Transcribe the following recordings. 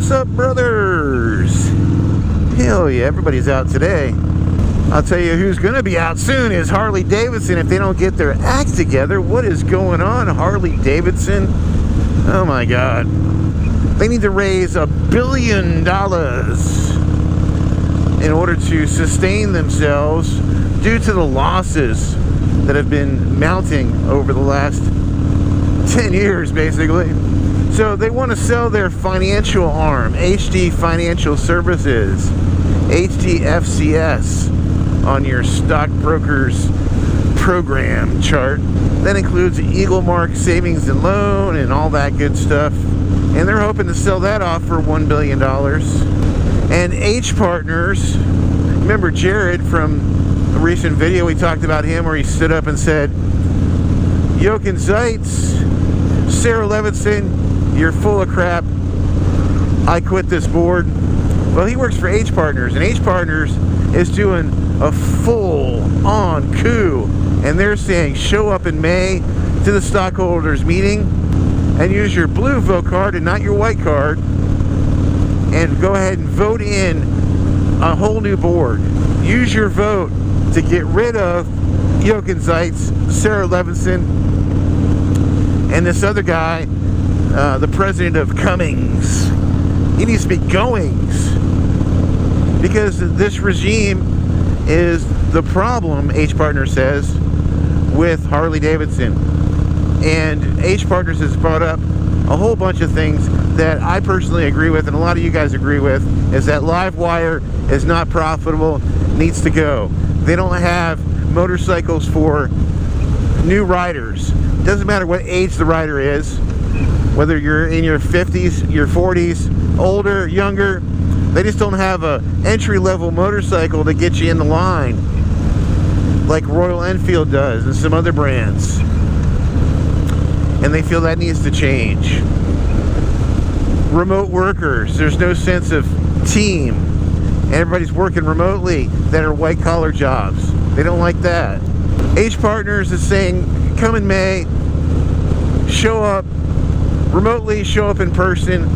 What's up, brothers? Hell yeah, everybody's out today. I'll tell you who's gonna be out soon is Harley-Davidson if they don't get their act together. What is going on, Harley-Davidson? Oh my God. They need to raise $1 billion in order to sustain themselves due to the losses that have been mounting over the last 10 years, basically. So they want to sell their financial arm, HD Financial Services, HDFCS, on your stockbrokers program chart. That includes Eagle Mark Savings and Loan and all that good stuff. And they're hoping to sell that off for $1 billion. And H Partners, remember Jared from a recent video, we talked about him where he stood up and said, Jochen Zeitz, Sarah Levinson, you're full of crap. I quit this board. Well, he works for H Partners, and H Partners is doing a full-on coup. And they're saying show up in May to the stockholders meeting and use your blue vote card and not your white card, and go ahead and vote in a whole new board. Use your vote to get rid of Jochen Zeitz, Sarah Levinson, and this other guy, the president of Cummings. He needs to be Goings, because this regime is the problem, H Partners says, with Harley-Davidson. And H Partners has brought up a whole bunch of things that I personally agree with, and a lot of you guys agree with, is that Livewire is not profitable, needs to go. They don't have motorcycles for new riders. Doesn't matter what age the rider is, whether you're in your 50s, your 40s, older, younger. They just don't have a entry-level motorcycle to get you in the line like Royal Enfield does and some other brands. And they feel that needs to change. Remote workers, there's no sense of team. Everybody's working remotely that are white-collar jobs. They don't like that. H Partners is saying, come in May, show up remotely, show up in person,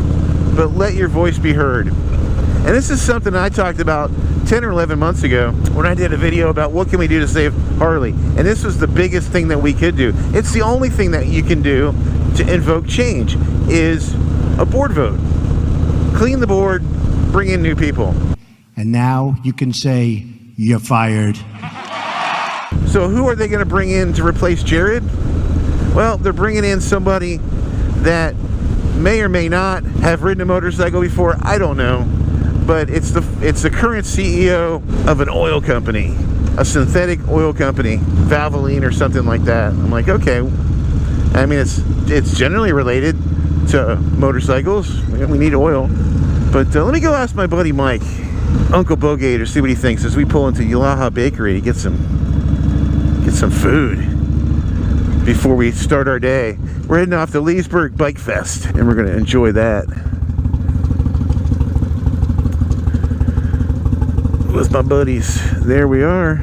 but let your voice be heard. And this is something I talked about 10 or 11 months ago when I did a video about what can we do to save Harley. And this was the biggest thing that we could do. It's the only thing that you can do to invoke change is a board vote. Clean the board, bring in new people. And now you can say, you're fired. So who are they going to bring in to replace Jared? Well, they're bringing in somebody that may or may not have ridden a motorcycle before. I don't know. But it's the current CEO of an oil company, a synthetic oil company, Valvoline or something like that. I'm like, okay. I mean, it's generally related to motorcycles. We need oil. But let me go ask my buddy Mike, Uncle Bogator, see what he thinks as we pull into Yalaha Bakery to get some food before we start our day. We're heading off to Leesburg Bike Fest, and we're going to enjoy that with my buddies. There we are.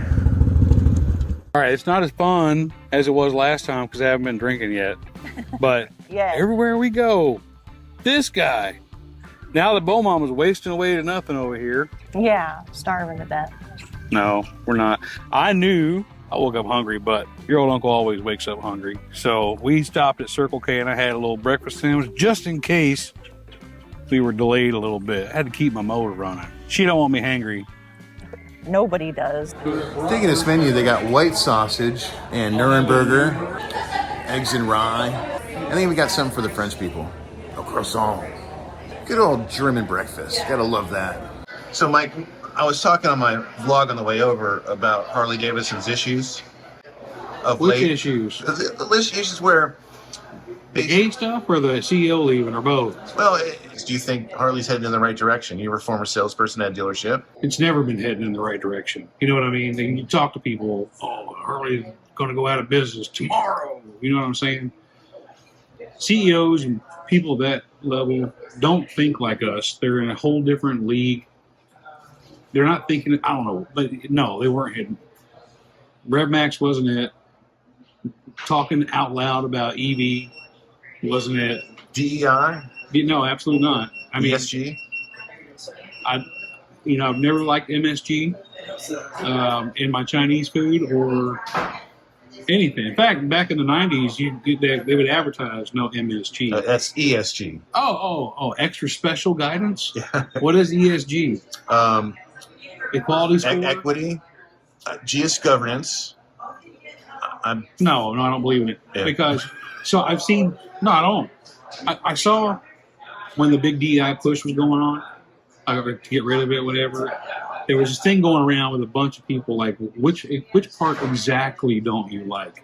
All right, it's not as fun as it was last time because I haven't been drinking yet. But yeah, everywhere we go, this guy. Now that Bo Mom was wasting away to nothing over here. Yeah, starving to death. No, we're not. I knew I woke up hungry, but your old uncle always wakes up hungry. So we stopped at Circle K and I had a little breakfast sandwich just in case we were delayed a little bit. I had to keep my motor running. She don't want me hangry. Nobody does. Taking this menu, they got white sausage and Nuremberger, eggs and rye. I think we got some for the French people. A croissant. Good old German breakfast. Gotta love that. So, Mike, I was talking on my vlog on the way over about Harley-Davidson's issues of Which late. issues? The issues where the gate stuff or the CEO leaving or both? Well, do you think Harley's heading in the right direction? You were a former salesperson at a dealership. It's never been heading in the right direction. You know what I mean? You talk to people, oh, Harley's going to go out of business tomorrow. You know what I'm saying? CEOs and people of that level don't think like us. They're in a whole different league. They're not thinking, I don't know, but no, they weren't hidden. Rev Max wasn't it. Talking out loud about EV wasn't it. DEI? No, absolutely not. I mean, ESG? I've never liked MSG in my Chinese food or anything. In fact, back in the 90s, they would advertise no MSG. That's ESG. Oh, extra special guidance? Yeah. What is ESG? Equality score? Equity, GS governance. No, I don't believe in it. Yeah. Because, so I've seen, no, I don't. I saw when the big DEI push was going on, to get rid of it, whatever. There was this thing going around with a bunch of people like, which part exactly don't you like?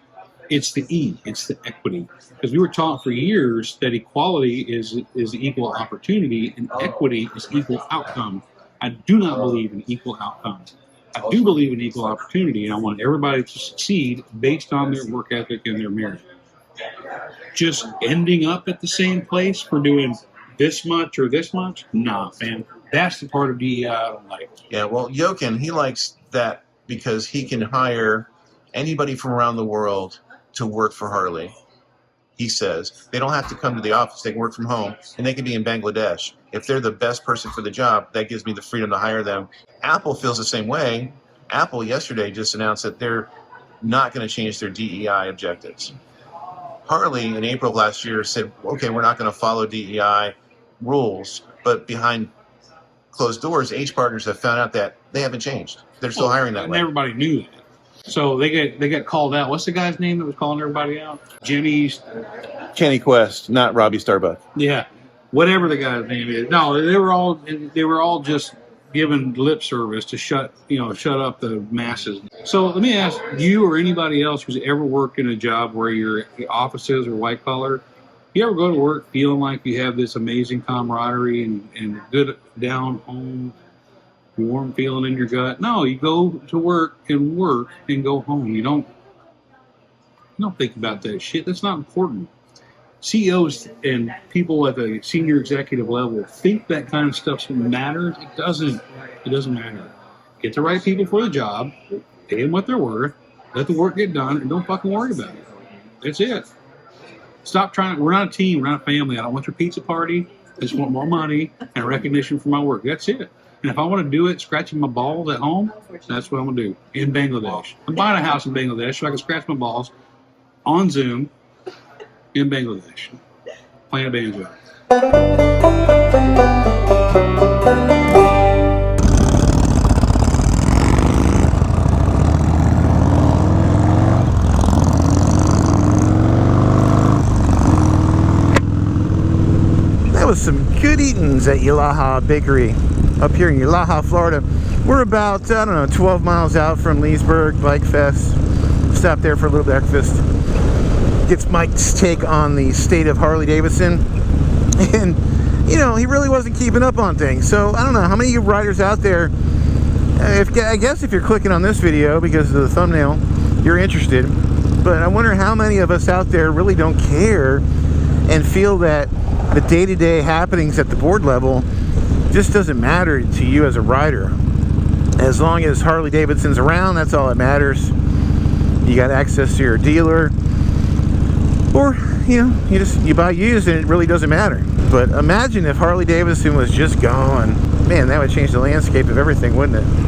It's the E, it's the equity. Because we were taught for years that equality is equal opportunity and equity is equal outcome. I do not believe in equal outcome. I do believe in equal opportunity, and I want everybody to succeed based on their work ethic and their merit. Just ending up at the same place for doing this much or this much? Nah, man. That's the part of DEI I don't like. Yeah, well, Jochen, he likes that because he can hire anybody from around the world to work for Harley. He says they don't have to come to the office. They can work from home, and they can be in Bangladesh. If they're the best person for the job, that gives me the freedom to hire them. Apple feels the same way. Apple yesterday just announced that they're not going to change their DEI objectives. Harley, in April of last year, said, okay, we're not going to follow DEI rules, but behind closed doors, H partners have found out that they haven't changed. They're still hiring that and way. Everybody knew that. So they got called out. What's the guy's name that was calling everybody out? Jimmy's. Kenny Quest, not Robbie Starbuck. Yeah, whatever the guy's name is. No, they were all just giving lip service to shut up the masses. So let me ask you or anybody else who's ever worked in a job where your offices are white collar. You ever go to work feeling like you have this amazing camaraderie and good down home, warm feeling in your gut? No, you go to work and go home. You don't think about that shit. That's not important. CEOs and people at the senior executive level think that kind of stuff matters. It doesn't. It doesn't matter. Get the right people for the job, pay them what they're worth, let the work get done, and don't fucking worry about it. That's it. Stop trying. We're not a team. We're not a family. I don't want your pizza party. I just want more money and recognition for my work. That's it. And if I want to do it scratching my balls at home, that's what I'm going to do in Bangladesh. I'm buying a house in Bangladesh so I can scratch my balls on Zoom in Bangladesh, playing a banjo. That was some good eatings at Yalaha Bakery up here in Yalaha, Florida. We're about, 12 miles out from Leesburg Bike Fest. Stop there for a little breakfast. Gets Mike's take on the state of Harley-Davidson. And, he really wasn't keeping up on things. So, I don't know, how many of you riders out there, I guess if you're clicking on this video because of the thumbnail, you're interested. But I wonder how many of us out there really don't care and feel that the day-to-day happenings at the board level just doesn't matter to you as a rider. As long as Harley-Davidson's around, that's all that matters. You got access to your dealer, or you buy used and it really doesn't matter. But imagine if Harley-Davidson was just gone. Man, that would change the landscape of everything, wouldn't it?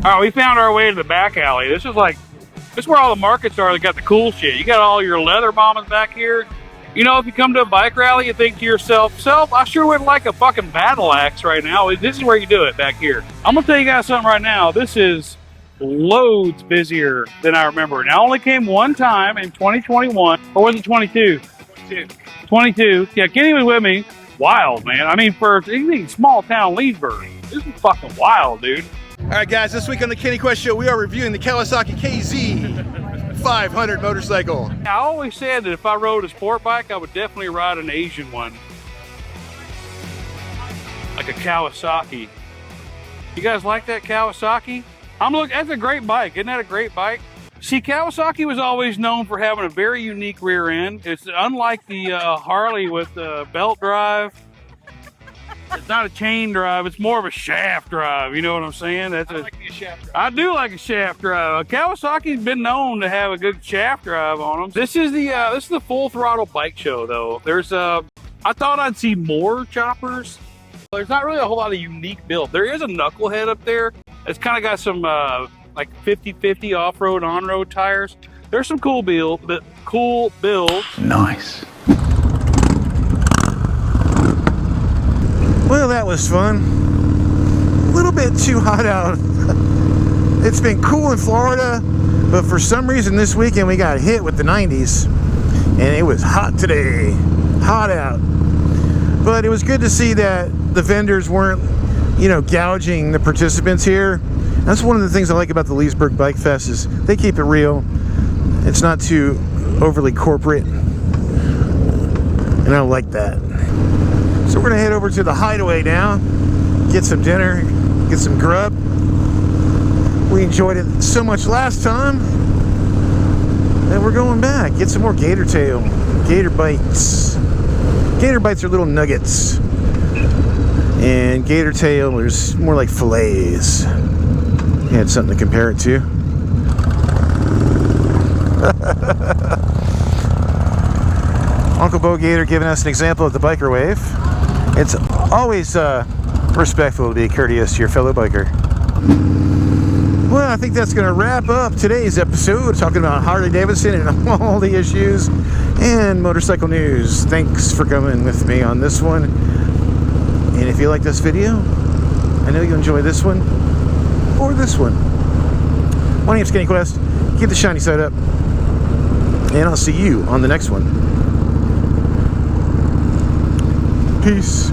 All right, we found our way to the back alley. This is where all the markets are. They got the cool shit. You got all your leather bombers back here. If you come to a bike rally, you think to yourself, I sure would like a fucking battle axe right now. This is where you do it back here. I'm gonna tell you guys something right now. This is loads busier than I remember. And I only came one time in 2021, or was it 22? 22. Yeah, Kenny was with me. Wild, man. I mean, for anything small town Leesburg, this is fucking wild, dude. All right, guys, this week on the Kenny Quest Show, we are reviewing the Kawasaki KZ 500 motorcycle. I always said that if I rode a sport bike, I would definitely ride an Asian one. Like a Kawasaki. You guys like that Kawasaki? That's a great bike. Isn't that a great bike? See, Kawasaki was always known for having a very unique rear end. It's unlike the Harley with the belt drive. It's not a chain drive. It's more of a shaft drive. You know what I'm saying? I like a shaft drive. I do like a shaft drive. Kawasaki's been known to have a good shaft drive on them. This is the full throttle bike show, though. I thought I'd see more choppers. There's not really a whole lot of unique build. There is a knucklehead up there. It's kind of got some like 50-50 off-road, on-road tires. There's some cool builds. Nice. Well, that was fun. A little bit too hot out. It's been cool in Florida, but for some reason this weekend we got hit with the 90s, and it was hot today. Hot out. But it was good to see that the vendors weren't, gouging the participants here. That's one of the things I like about the Leesburg Bike Fest is they keep it real. It's not too overly corporate, and I like that. So we're gonna head over to the Hideaway now, get some dinner, get some grub. We enjoyed it so much last time that we're going back. Get some more gator tail, gator bites. Gator bites are little nuggets, and gator tail is more like fillets. You had something to compare it to. Uncle Bogator giving us an example of the biker wave. It's always respectful to be courteous to your fellow biker. Well, I think that's going to wrap up today's episode, talking about Harley-Davidson and all the issues and motorcycle news. Thanks for coming with me on this one. And if you like this video, I know you'll enjoy this one or this one. My name's Kenny Quest. Keep the shiny side up. And I'll see you on the next one. Peace.